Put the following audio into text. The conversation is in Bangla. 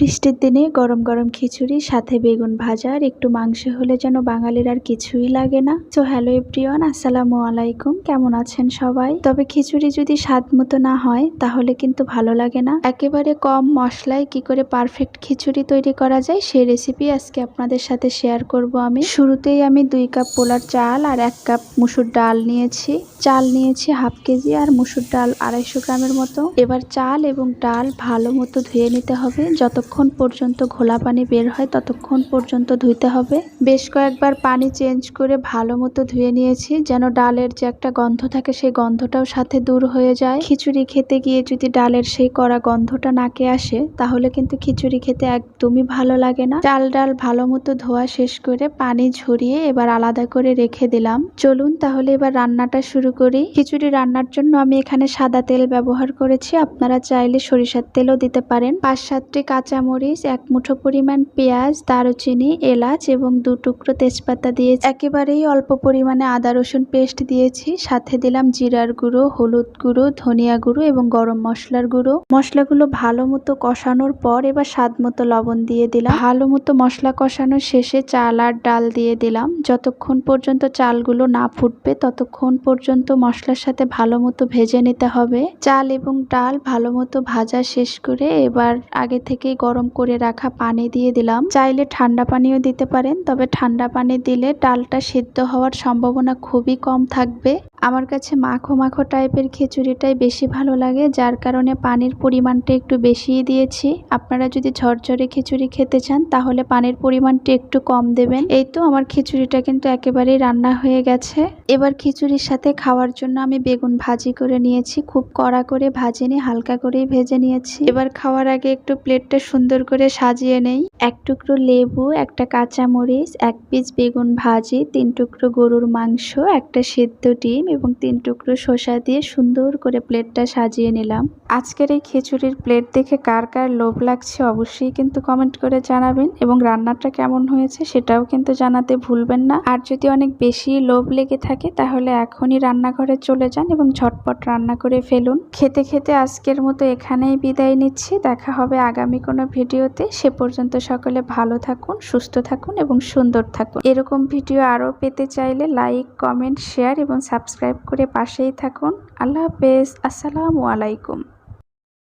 বৃষ্টির দিনে গরম গরম খিচুড়ি সাথে বেগুন ভাজা আর একটু মাংস হলে যেন বাঙালির আর কিছুই লাগে না। তো হ্যালো এভরিওয়ান, আসসালামু আলাইকুম। কেমন আছেন সবাই? তবে খিচুড়ি যদি স্বাদ মতো না হয় তাহলে কিন্তু ভালো লাগে না। একেবারে কম মশলায় কি করে পারফেক্ট খিচুড়ি তৈরি করা যায় সেই রেসিপি আজকে আপনাদের সাথে শেয়ার করব আমি। শুরুতেই আমি 2 কাপ পোলার চাল আর 1 কাপ মুসুর ডাল নিয়েছি। চাল নিয়েছি হাফ কেজি আর মুসুর ডাল 250 গ্রামের মতো। এবার চাল এবং ডাল ভালো মতো ধুয়ে নিতে হবে। যতক্ষণ পর্যন্ত ঘোলা পানি বের হয় ততক্ষণ পর্যন্ত ধুইতে হবে। বেশ কয়েকবার পানি চেঞ্জ করে ভালো মতো ধুয়ে নিয়েছি, যেন ডালের যে একটা গন্ধ থাকে সেই গন্ধটাও সাথে দূর হয়ে যায়। খিচুড়ি খেতে গিয়ে যদি ডালের সেই কড়া গন্ধটা নাকে আসে তাহলে কিন্তু খিচুড়ি খেতে একদমই ভালো লাগে না। চাল ডাল ভালো মতো ধোয়া শেষ করে পানি ঝরিয়ে এবার আলাদা করে রেখে দিলাম। চলুন তাহলে এবার রান্নাটা শুরু করি। খিচুড়ি রান্নার জন্য আমি এখানে সাদা তেল ব্যবহার করেছি, আপনারা চাইলে সরিষার তেলও দিতে পারেন। 5-7টি কাঁচামরিচ, 1 মুঠো পরিমাণ পেঁয়াজ, দারুচিনি, এলাচ এবং 2 টুকরো তেজপাতা দিয়ে একেবারেই অল্প পরিমাণে আদা রসুন পেস্ট দিয়েছি। সাথে দিলাম জিরার গুঁড়ো, হলুদ গুঁড়ো, ধনিয়া গুঁড়ো এবং গরম মশলার গুঁড়ো। মশলাগুলো ভালো মতো কষানোর পর এবার স্বাদ মতো লবণ দিয়ে দিলাম। ভালো মতো মশলা কষানোর শেষে চাল আর ডাল দিয়ে দিলাম। যতক্ষণ পর্যন্ত চালগুলো না ফুটবে ততক্ষণ পর্যন্ত মশলার সাথে ভালো মতো ভেজে নিতে হবে। চাল এবং ডাল ভালো মতো ভাজা শেষ করে এবার আগে থেকেই গরম করে রাখা পানি দিয়ে দিলাম। চাইলে ঠান্ডা পানিও দিতে পারেন, তবে ঠান্ডা পানি দিলে ডালটা সিদ্ধ হওয়ার সম্ভাবনা খুবই কম থাকবে। আমার কাছে মাখো মাখো টাইপের খিচুড়িটাই বেশি ভালো লাগে, যার কারণে পানির পরিমাণটা একটু বেশিই দিয়েছি। আপনারা যদি ঝরঝরে খিচুড়ি খেতে চান তাহলে পানির পরিমাণটা একটু কম দেবেন। এই তো আমার খিচুড়িটা কিন্তু একেবারেই রান্না হয়ে গেছে। এবার খিচুড়ির সাথে খাওয়ার জন্য আমি বেগুন ভাজি করে নিয়েছি। খুব কড়া করে ভাজিনি, হালকা করেই ভেজে নিয়েছি। এবার খাওয়ার আগে একটু প্লেটটা সুন্দর করে সাজিয়ে নেই। 1 টুকরো লেবু, 1টা কাঁচামরিচ, 1 পিস বেগুন ভাজি, 3 টুকরো গরুর মাংস, 1টা সিদ্ধ ডিম এবং 3 টুকরো শসা দিয়ে সুন্দর করে প্লেটটা সাজিয়ে নিলাম। আজকের এই খিচুড়ির প্লেট দেখে কার কার লোভ লাগছে অবশ্যই কিন্তু কমেন্ট করে জানাবেন, এবং রান্নাটা কেমন হয়েছে সেটাও কিন্তু জানাতে ভুলবেন না। আর যদি অনেক বেশি লোভ লেগে থাকে তাহলে এখনই রান্নাঘরে চলে যান এবং ঝটপট রান্না করে ফেলুন। খেতে খেতে আজকের মতো এখানেই বিদায় নিচ্ছি। দেখা হবে আগামী কোনো ভিডিওতে। সে পর্যন্ত সকলে ভালো থাকুন, সুস্থ থাকুন এবং সুন্দর থাকুন। এরকম ভিডিও আরও পেতে চাইলে লাইক, কমেন্ট, শেয়ার এবং সাবস্ক্রাইব করে পাশেই থাকুন। আল্লাহ হাফেজ। আসসালামু আলাইকুম।